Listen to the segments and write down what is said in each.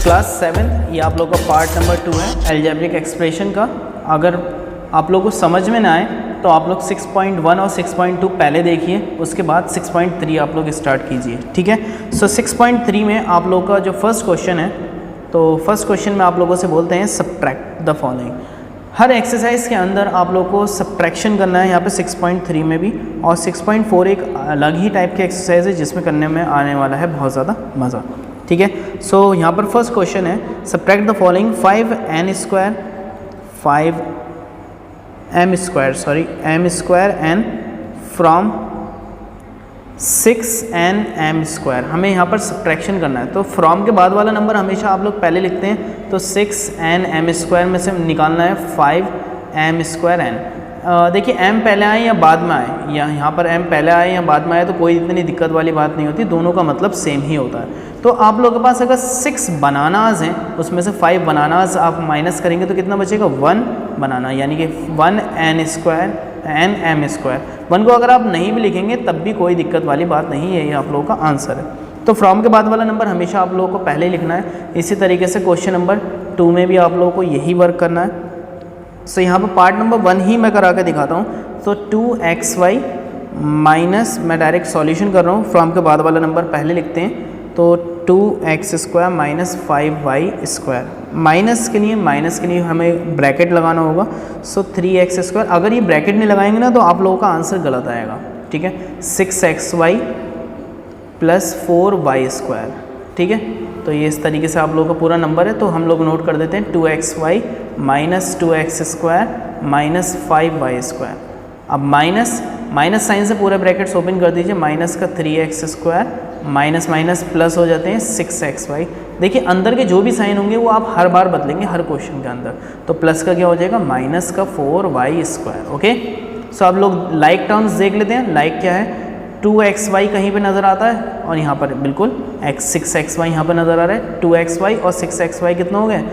Class 7 ये आप लोगों का पार्ट नंबर 2 है अलजेब्रिक एक्सप्रेशन का। अगर आप लोगों को समझ में ना आए तो आप लोग 6.1 और 6.2 पहले देखिए, उसके बाद 6.3 आप लोग स्टार्ट कीजिए, ठीक है। सो 6.3 में आप लोगों का जो फर्स्ट क्वेश्चन है, तो फर्स्ट क्वेश्चन में आप लोगों से बोलते हैं subtract the following. Her exercise के अंदर आप लोगों को सब्ट्रैक्शन करना है, यहाँ पे 6.3 में भी, और 6.4 एक अलग ही टाइप की एक्सरसाइज है जिसमें करने में आने वाला है बहुत ज़्यादा मज़ा, ठीक है। सो यहाँ पर फर्स्ट क्वेश्चन है subtract the following 5m square n from 6nm²। हमें यहाँ पर सब्ट्रैक्शन करना है, तो फ्रॉम के बाद वाला नंबर हमेशा आप लोग पहले लिखते हैं, तो 6nm² में से निकालना है 5m²n। देखिए m पहले आए या बाद में आए, या यहाँ पर m पहले आए या बाद में आए तो कोई इतनी दिक्कत वाली बात नहीं होती, दोनों का मतलब सेम ही होता है। तो आप लोगों के पास अगर 6 बनानाज हैं, उसमें से 5 बनानाज आप माइनस करेंगे तो कितना बचेगा, 1 बनाना, यानी कि 1n² 1 को अगर आप नहीं भी लिखेंगे तब भी कोई दिक्कत वाली बात नहीं है, ये आप लोगों का आंसर है। तो फ्रॉम के बाद वाला नंबर हमेशा आप लोगों को पहले लिखना है। इसी तरीके से क्वेश्चन नंबर 2 में भी आप लोगों को यही वर्क करना है। सो यहाँ पर पार्ट नंबर 1 ही मैं करा के दिखाता हूँ। तो 2xy माइनस, मैं डायरेक्ट सॉल्यूशन कर रहा हूँ, फ्रॉम के बाद वाला नंबर पहले लिखते हैं, तो 2x² माइनस 5y²। माइनस के लिए हमें ब्रैकेट लगाना होगा। सो 3x², अगर ये ब्रैकेट नहीं लगाएंगे ना तो आप लोगों का आंसर गलत आएगा, ठीक है। 6xy प्लस 4y², ठीक है। तो ये इस तरीके से आप लोगों का पूरा नंबर है, तो हम लोग नोट कर देते हैं 2xy minus 2x² minus 5y²। अब माइनस साइन से पूरे ब्रैकेट्स ओपन कर दीजिए, माइनस का 3x² माइनस माइनस प्लस हो जाते हैं 6xy। देखिए अंदर के जो भी साइन होंगे वो आप हर बार बदलेंगे हर क्वेश्चन के अंदर, तो प्लस का क्या हो जाएगा, माइनस का 4y², ओके। सो आप लोग लाइक टर्म्स देख लेते हैं। लाइक क्या है, 2xy कहीं पे नज़र आता है और यहाँ पर बिल्कुल 6xy यहाँ पर नज़र आ रहा है। 2xy और 6xy कितना हो गया,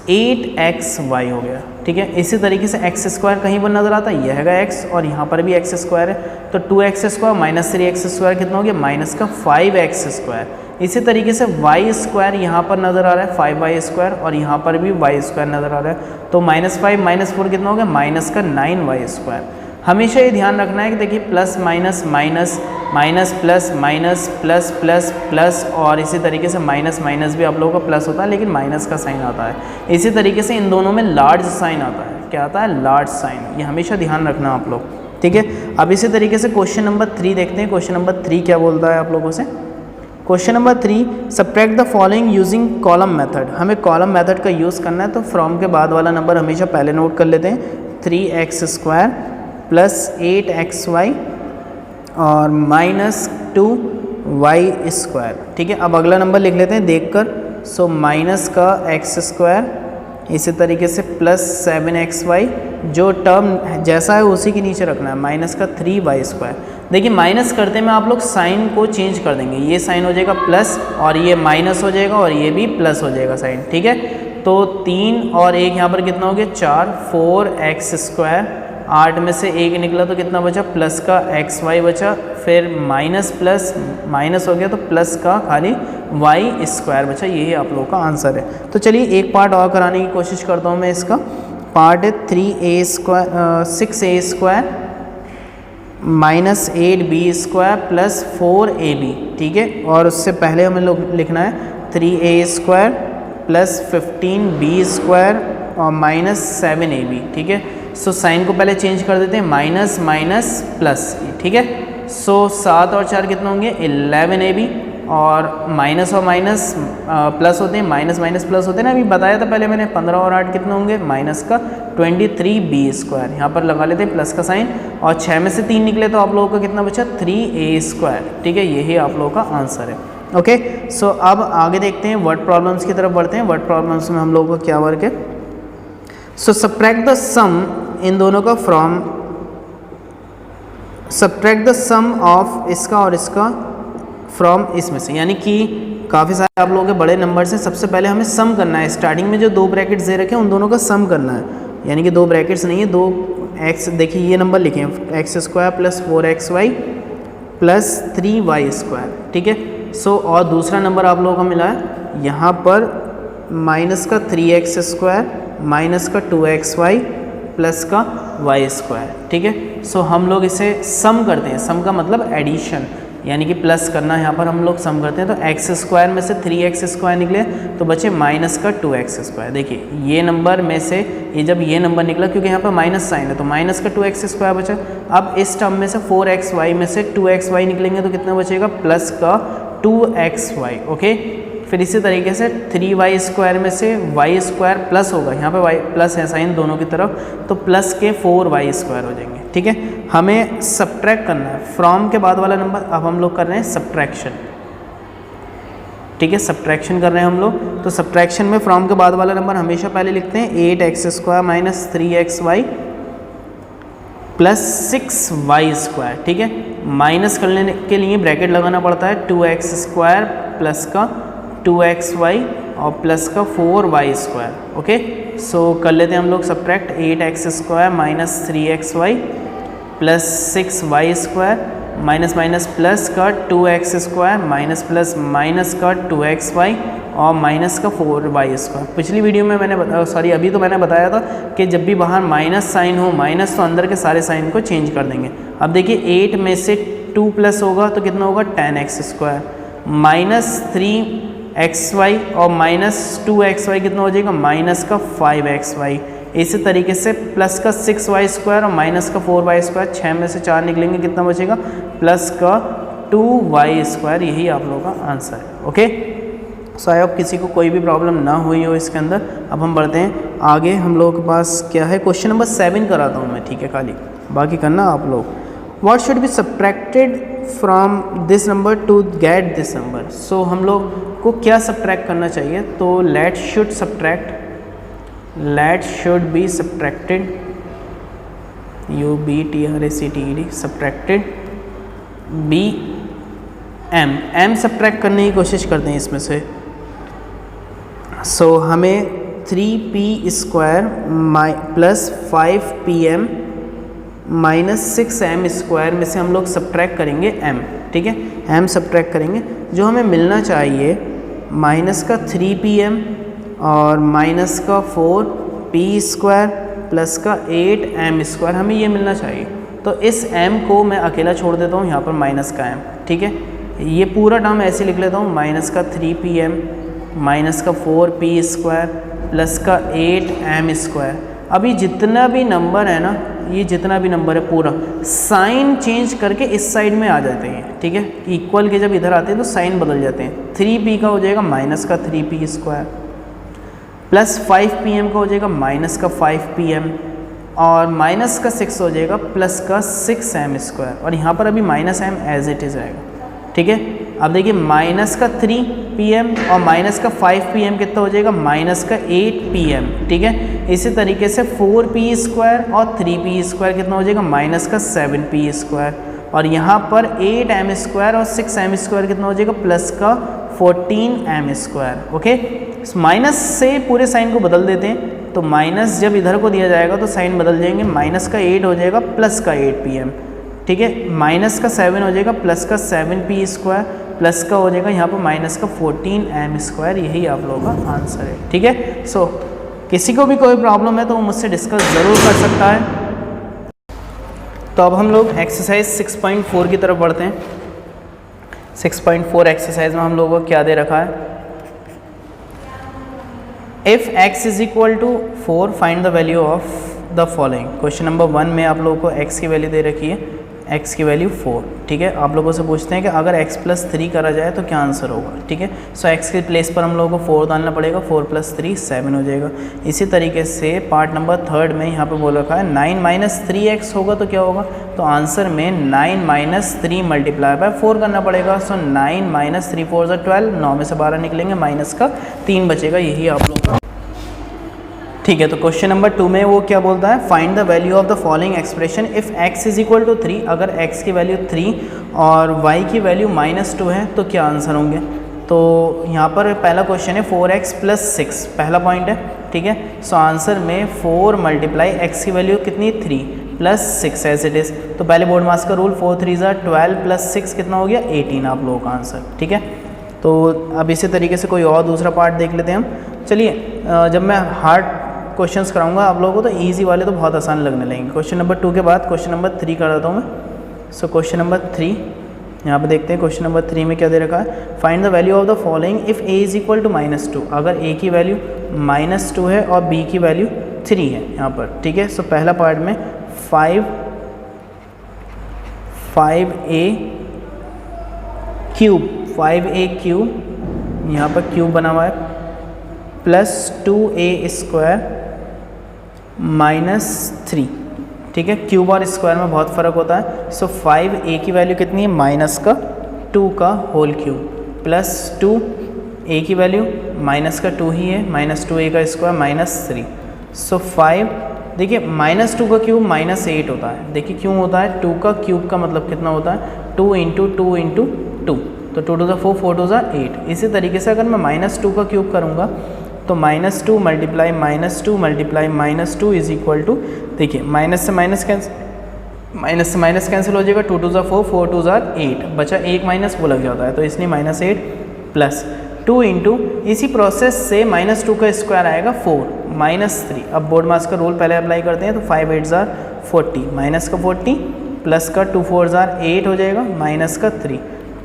8xy हो गया, ठीक है। इसी तरीके से x² कहीं पर नज़र आता है, यह है x और यहाँ पर भी x² है, तो 2x² माइनस 3x² कितना हो गया, माइनस का 5x²। इसी तरीके से y² यहाँ पर नज़र आ रहा है 5y² और यहाँ पर भी y² नज़र आ रहा है, तो -5 - 4 कितना हो गया, माइनस का 9y²। हमेशा ये ध्यान रखना है कि देखिए plus minus minus minus plus minus plus plus plus, और इसी तरीके से माइनस माइनस भी आप लोगों का प्लस होता है, लेकिन माइनस का साइन आता है। इसी तरीके से इन दोनों में लार्ज साइन आता है, क्या आता है, लार्ज साइन। ये हमेशा ध्यान रखना आप लोग, ठीक है। अब इसी तरीके से क्वेश्चन नंबर 3 देखते हैं। क्वेश्चन नंबर 3 क्या बोलता है आप लोगों से। Question number 3 subtract the following using column method. हमें कॉलम मेथड का यूज़ करना है, तो फ्रॉम के बाद वाला नंबर हमेशा पहले नोट कर लेते हैं। 3x² प्लस 8xy और माइनस 2y², ठीक है। अब अगला नंबर लिख लेते हैं देखकर। सो माइनस का x², इसी तरीके से प्लस 7xy, जो टर्म जैसा है उसी के नीचे रखना है, माइनस का 3y²। देखिए माइनस करते में आप लोग साइन को चेंज कर देंगे, ये साइन हो जाएगा प्लस और ये माइनस हो जाएगा और ये भी प्लस हो जाएगा साइन, ठीक है। तो 3 और 1 यहाँ पर कितना हो गया, 4, 4x², 8 में से 1 निकला तो कितना बचा, प्लस का xy बचा, फिर माइनस प्लस माइनस हो गया तो प्लस का खाली y² बचा। यही आप लोगों का आंसर है। तो चलिए एक पार्ट और कराने की कोशिश करता हूँ मैं। इसका पार्ट है 6a² minus 8b² plus 4ab, ठीक है। और उससे पहले हमें लोग लिखना है 3a² प्लस 15b² और माइनस 7ab, ठीक है। सो साइन को पहले चेंज कर देते हैं, माइनस माइनस प्लस, ठीक है। सो 7 और 4 कितना होंगे, 11ab, और माइनस और माइनस प्लस होते हैं, माइनस माइनस प्लस होते हैं ना, अभी बताया था पहले मैंने। 15 और 8 कितने होंगे, माइनस का 23b²। यहाँ पर लगा लेते हैं प्लस का साइन, और 6 में से 3 निकले तो आप लोगों का कितना बचा, 3a², ठीक है। यही आप लोगों का आंसर है, ओके। सो अब आगे देखते हैं, वर्ड प्रॉब्लम्स की तरफ बढ़ते हैं। वर्ड प्रॉब्लम्स में हम लोगों का क्या वर्क है। सो सब्ट्रैक्ट द सम, इन दोनों का from, subtract the sum of इसका और इसका फ्रॉम इसमें से, यानी कि काफ़ी सारे आप लोगों के बड़े नंबर से सबसे पहले हमें सम करना है। स्टार्टिंग में जो 2 ब्रैकेट्स दे रखे हैं उन दोनों का सम करना है, यानी कि 2 ब्रैकेट्स नहीं है, 2x, देखिए ये नंबर लिखे हैं, x² plus 4xy plus 3y², ठीक है। सो और दूसरा नंबर आप लोगों को मिला है यहाँ पर माइनस का 3x² माइनस का 2xy प्लस का y², ठीक है। सो हम लोग इसे सम करते हैं, सम का मतलब एडिशन, यानी कि प्लस करना, यहाँ पर हम लोग सम करते हैं। तो x² में से 3x² निकले तो बचे माइनस का 2x²। देखिए ये नंबर में से ये जब ये नंबर निकला, क्योंकि यहाँ पर माइनस साइन है, तो माइनस का 2x² बचा। अब इस टर्म में से 4xy में से 2xy निकलेंगे तो कितना बचेगा, प्लस का 2xy, ओके। फिर इसी तरीके से 3y² में से y² प्लस होगा, यहाँ पे y प्लस है साइन दोनों की तरफ, तो प्लस के 4y² हो जाएंगे, ठीक है। हमें सब्ट्रैक्ट करना है फ्रॉम के बाद वाला नंबर, अब हम लोग कर रहे हैं सब्ट्रैक्शन, ठीक है। सब्ट्रैक्शन कर रहे हैं हम लोग, तो सब्ट्रैक्शन में फ्रॉम के बाद वाला नंबर हमेशा पहले लिखते हैं 8x² minus 3xy plus 6y², ठीक है। माइनस करने के लिए ब्रैकेट लगाना पड़ता है, 2x² प्लस का 2xy और प्लस का 4y², ओके। सो कर लेते हैं हम लोग subtract, 8x² minus 3xy plus 6y² minus minus plus का 2x² माइनस प्लस माइनस का 2xy और माइनस का 4y²। पिछली वीडियो में मैंने अभी तो मैंने बताया था कि जब भी बाहर माइनस साइन हो, माइनस तो अंदर के सारे साइन को चेंज कर देंगे। अब देखिए 8 में से 2 प्लस होगा तो कितना होगा, 10x² माइनस 3xy और माइनस 2xy कितना हो जाएगा, माइनस का 5xy। इसी तरीके से प्लस का 6y² और माइनस का 4y², 6 में से 4 निकलेंगे कितना बचेगा, प्लस का 2y²। यही आप लोगों का आंसर है, ओके। सो आई होप किसी को कोई भी प्रॉब्लम ना हुई हो इसके अंदर। अब हम बढ़ते हैं आगे, हम लोगों के पास क्या है, क्वेश्चन नंबर 7 कराता हूँ मैं, ठीक है, खाली बाकी करना आप लोग। What should be subtracted from this number to get this number. So हम लोग को क्या सब्ट्रैक्ट करना चाहिए, तो let should be subtracted, UBTRACTED subtracted B M subtract करने की कोशिश करते हैं इसमें से। सो हमें 3p² plus 5pm minus 6m² में से हम लोग सब्ट्रैक्ट करेंगे m, ठीक है। m सब्ट्रैक्ट करेंगे, जो हमें मिलना चाहिए माइनस का 3pm और माइनस का 4p² प्लस का 8m², हमें ये मिलना चाहिए। तो इस m को मैं अकेला छोड़ देता हूँ यहाँ पर माइनस का m, ठीक है। ये पूरा टर्म ऐसे लिख लेता हूँ, माइनस का 3pm माइनस का 4p² प्लस का 8m²। अभी जितना भी नंबर है ना, ये जितना भी नंबर है पूरा साइन चेंज करके इस साइड में आ जाते हैं, ठीक है। इक्वल के जब इधर आते हैं तो साइन बदल जाते हैं। 3p का हो जाएगा माइनस का 3p² प्लस 5pm का हो जाएगा माइनस का 5pm और माइनस का 6 हो जाएगा प्लस का 6m²। और यहाँ पर अभी minus m as it is रहेगा, ठीक है। अब देखिए माइनस का 3pm और माइनस का 5pm कितना हो जाएगा, माइनस का 8pm, ठीक है। इसी तरीके से 4p² और 3p² कितना हो जाएगा, माइनस का 7p²। और यहाँ पर 8m² और 6m² कितना हो जाएगा, प्लस का 14m², ओके। माइनस से पूरे साइन को बदल देते हैं, तो माइनस जब इधर को दिया जाएगा तो साइन बदल जाएंगे, माइनस का 8 हो जाएगा प्लस का 8pm, ठीक है। माइनस का 7 हो जाएगा प्लस का 7p² प्लस का हो जाएगा यहाँ पर माइनस का 14m²। यही आप लोगों का आंसर है, ठीक है। सो किसी को भी कोई प्रॉब्लम है तो वो मुझसे डिस्कस ज़रूर कर सकता है। तो अब हम लोग एक्सरसाइज 6.4 की तरफ बढ़ते हैं। 6.4 एक्सरसाइज में हम लोगों को क्या दे रखा है, if x is equal to 4 find the value of the following. Question number 1 में आप लोगों को x की वैल्यू दे रखी है, x की वैल्यू 4, ठीक है। आप लोगों से पूछते हैं कि अगर x प्लस 3 करा जाए तो क्या आंसर होगा, ठीक है। सो x के प्लेस पर हम लोगों को 4 डालना पड़ेगा, 4 प्लस 3 7 हो जाएगा। इसी तरीके से पार्ट नंबर 3 में यहाँ पे बोल रखा है 9 माइनस 3x होगा तो क्या होगा, तो आंसर में 9 माइनस 3 मल्टीप्लाई बाय 4 करना पड़ेगा। सो 9 माइनस 3 4 12, 9 में से 12 निकलेंगे, माइनस का 3 बचेगा। यही आप लोग का, ठीक है। तो क्वेश्चन नंबर 2 में वो क्या बोलता है, find the value of the following expression if x is equal to 3। अगर x की वैल्यू 3 और y की वैल्यू -2 है तो क्या आंसर होंगे। तो यहाँ पर पहला क्वेश्चन है 4x प्लस 6, पहला पॉइंट है, ठीक है। सो आंसर में 4 मल्टीप्लाई x की वैल्यू कितनी 3 प्लस 6 एज इट इज़। तो पहले बोर्ड मास का रूल 4 3 12 प्लस 6 कितना हो गया 18, आप लोगों का आंसर, ठीक है। तो अब इसी तरीके से कोई और दूसरा पार्ट देख लेते हैं हम। चलिए जब मैं हार्ड क्वेश्चंस कराऊंगा आप लोगों को तो इजी वाले तो बहुत आसान लगने लगेंगे। क्वेश्चन नंबर 2 के बाद क्वेश्चन नंबर 3 कर देता हूँ मैं। सो क्वेश्चन नंबर 3 यहाँ पे देखते हैं। क्वेश्चन नंबर 3 में क्या दे रखा है, find the value of the following if a is equal to -2। अगर a की वैल्यू -2 है और b की वैल्यू 3 है यहाँ पर, ठीक है। सो पहला पार्ट में 5a क्यूब यहाँ पर क्यूब बना हुआ है प्लस 2a² -3, ठीक है। क्यूब और स्क्वायर में बहुत फ़र्क होता है। सो 5a की वैल्यू कितनी है, माइनस का 2 का होल क्यूब प्लस 2a की वैल्यू माइनस का 2 ही है, -2a का स्क्वायर -3। सो 5, देखिए -2 का क्यूब -8 होता है। देखिए क्यों होता है, 2 का क्यूब का मतलब कितना होता है, 2 × 2 × 2, तो 2 × 4 4 × 8। इसी तरीके से अगर मैं -2 का क्यूब करूँगा तो -2 multiply -2 multiply -2 is equal to, देखिए माइनस से माइनस कैंसिल हो जाएगा, 2 × 4 4 × 8, बचा एक माइनस वो लग जाता है, तो इसलिए -8 प्लस 2 × इसी प्रोसेस से -2 का स्क्वायर आएगा 4 -3। अब बोर्ड मास का रूल पहले अप्लाई करते हैं, तो 5 8 ज़ार 40, माइनस का 40 प्लस का 2 4 ज़ार 8 हो जाएगा, माइनस का 3,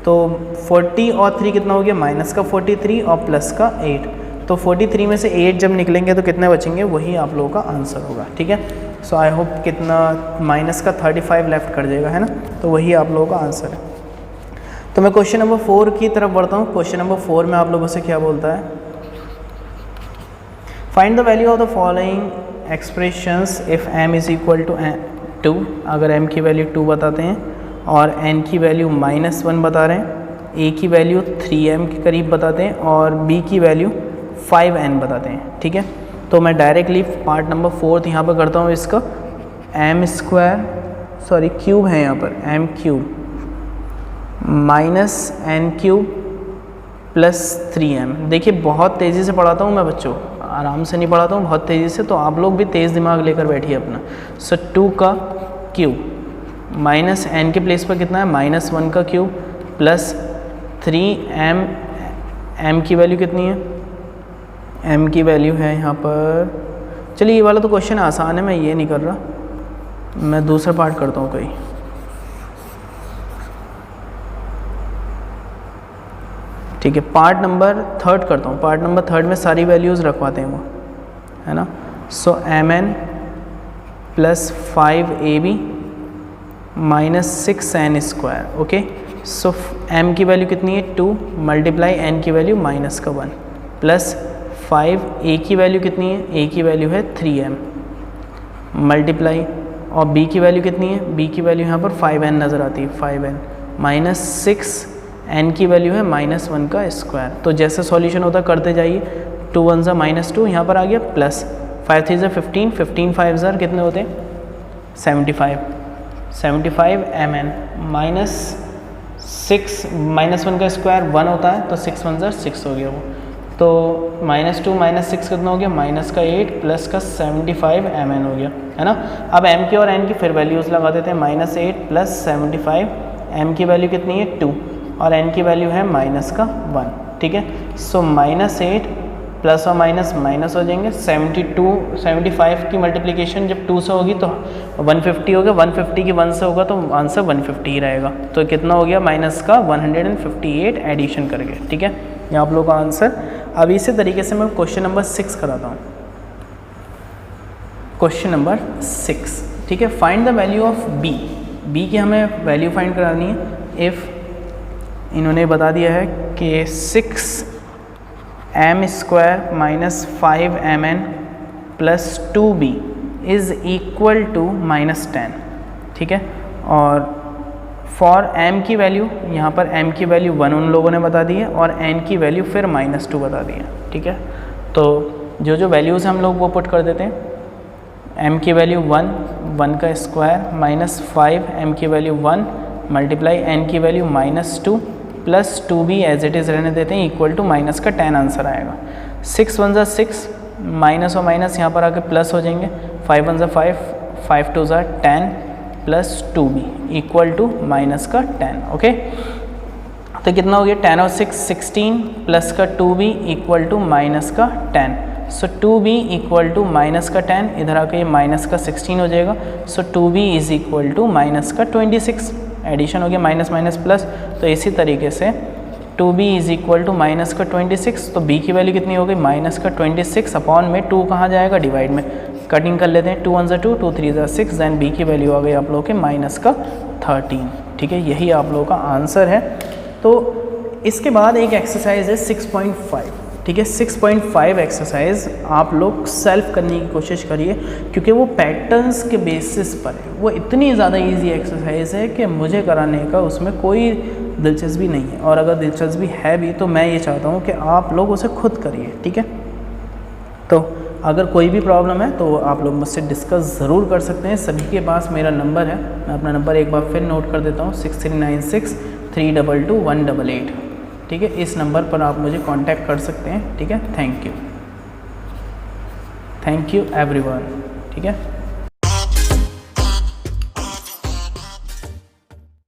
तो 40 और 3 कितना हो गया, माइनस का 43 और प्लस का 8। तो 43 में से 8 जब निकलेंगे तो कितने बचेंगे, वही आप लोगों का आंसर होगा, ठीक है। सो आई होप कितना माइनस का 35 लेफ्ट कर देगा, है ना, तो वही आप लोगों का आंसर है। तो मैं क्वेश्चन नंबर 4 की तरफ बढ़ता हूँ। क्वेश्चन नंबर 4 में आप लोगों से क्या बोलता है, find the value of the following expressions if m is equal to 2। अगर m की वैल्यू 2 बताते हैं और n की वैल्यू -1 बता रहे हैं, a की वैल्यू 3m के करीब बताते हैं और b की वैल्यू 5n बताते हैं, ठीक है। तो मैं डायरेक्टली पार्ट नंबर 4 यहाँ पर करता हूँ। इसका क्यूब है यहाँ पर, m cube -n³ plus 3m। देखिए बहुत तेज़ी से पढ़ाता हूँ मैं बच्चों, आराम से नहीं पढ़ाता हूँ, बहुत तेज़ी से, तो आप लोग भी तेज़ दिमाग लेकर बैठिए अपना। सो 2 का क्यूब माइनस n के प्लेस पर कितना है, -1 का क्यूब प्लस 3m, m की वैल्यू कितनी है, m की वैल्यू है यहाँ पर, चलिए ये वाला तो क्वेश्चन आसान है, मैं ये नहीं कर रहा, मैं दूसरा पार्ट करता हूँ कोई। ठीक है, पार्ट नंबर 3 करता हूँ। पार्ट नंबर 3 में सारी वैल्यूज़ रखवाते हैं वो, है ना। So mn plus 5ab -6n², okay. So m की वैल्यू कितनी है 2 मल्टीप्लाई n की वैल्यू -1 प्लस 5a की वैल्यू कितनी है, a की वैल्यू है 3m मल्टीप्लाई, और b की वैल्यू कितनी है, b की वैल्यू यहाँ पर 5n नज़र आती है, 5n -6n की वैल्यू है -1 का स्क्वायर। तो जैसे सॉल्यूशन होता करते जाइए, 2 1 ज़ा -2 यहाँ पर आ गया, प्लस 5 3 ज़ा 15, 15 5 ज़ार कितने होते हैं 75 mn -1 का स्क्वायर 1 होता है, तो 6 1 ज़ा 6 हो गया वो, तो -2 -6 कितना हो गया, -8 प्लस का 75 mn हो गया, है ना। अब m की और n की फिर वैल्यूज़ लगा देते हैं, -8 प्लस 75, m की वैल्यू कितनी है 2 और n की वैल्यू है -1, ठीक है। सो -8 प्लस और माइनस माइनस हो जाएंगे, 75 की मल्टीप्लिकेशन जब 2 से होगी तो 150 होगा, 150 की 1 से होगा तो आंसर 150 ही रहेगा, तो कितना हो गया माइनस का 158 एडिशन करके, ठीक है, ये आप लोगों का आंसर। अब इसी तरीके से मैं क्वेश्चन नंबर 6 कराता हूँ। क्वेश्चन नंबर 6, ठीक है, find the value of b की हमें वैल्यू फाइंड करानी है। इफ़ इन्होंने बता दिया है कि 6m² - 5mn plus 2b is equal to -10, ठीक है। और फॉर m की वैल्यू, यहाँ पर m की वैल्यू 1 उन लोगों ने बता दी है और n की वैल्यू फिर -2 बता दी है, ठीक है। तो जो जो वैल्यूज़ हम लोग वो पुट कर देते हैं, m की वैल्यू 1 का स्क्वायर -5, m की वैल्यू 1 मल्टीप्लाई n की value -2 plus 2b as it is रहने देते हैं, इक्वल टू माइनस का 10 आंसर आएगा। 6 1 ज़ा 6, माइनस और माइनस यहाँ पर आके प्लस हो जाएंगे, 5 1 ज़ा 5, 5 2 ज़ा 10 plus 2b equal to minus का 10, ओके। तो कितना हो गया 10 और 6 16 प्लस का 2b इक्वल टू माइनस का 10। सो 2b इक्वल टू माइनस का 10, इधर आके ये माइनस का 16 हो जाएगा। So 2b is equal to minus का 26, एडिशन हो गया माइनस माइनस प्लस। तो इसी तरीके से 2b is equal to minus का 26, तो b की वैल्यू कितनी हो गई माइनस का 26 अपॉन में 2 कहाँ जाएगा डिवाइड में, कटिंग कर लेते हैं 2 1 2 2 3 6, देन b की वैल्यू आ गई आप लोगों के माइनस का 13। ठीक है, यही आप लोगों का आंसर है। तो इसके बाद एक एक्सरसाइज है 6.5। ठीक है, 6.5 एक्सरसाइज आप लोग सेल्फ करने की कोशिश करिए, क्योंकि वो पैटर्न्स के बेसिस पर है। वो इतनी ज़्यादा इजी एक्सरसाइज है कि मुझे कराने का उसमें कोई दिलचस्पी नहीं है, और अगर दिलचस्पी है भी तो मैं ये चाहता हूँ कि आप लोग उसे खुद करिए। ठीक है, तो अगर कोई भी प्रॉब्लम है तो आप लोग मुझसे डिस्कस ज़रूर कर सकते हैं। सभी के पास मेरा नंबर है, मैं अपना नंबर एक बार फिर नोट कर देता हूँ 6396322188। ठीक है, इस नंबर पर आप मुझे कांटेक्ट कर सकते हैं। ठीक है, थैंक यू एवरीवन। ठीक है।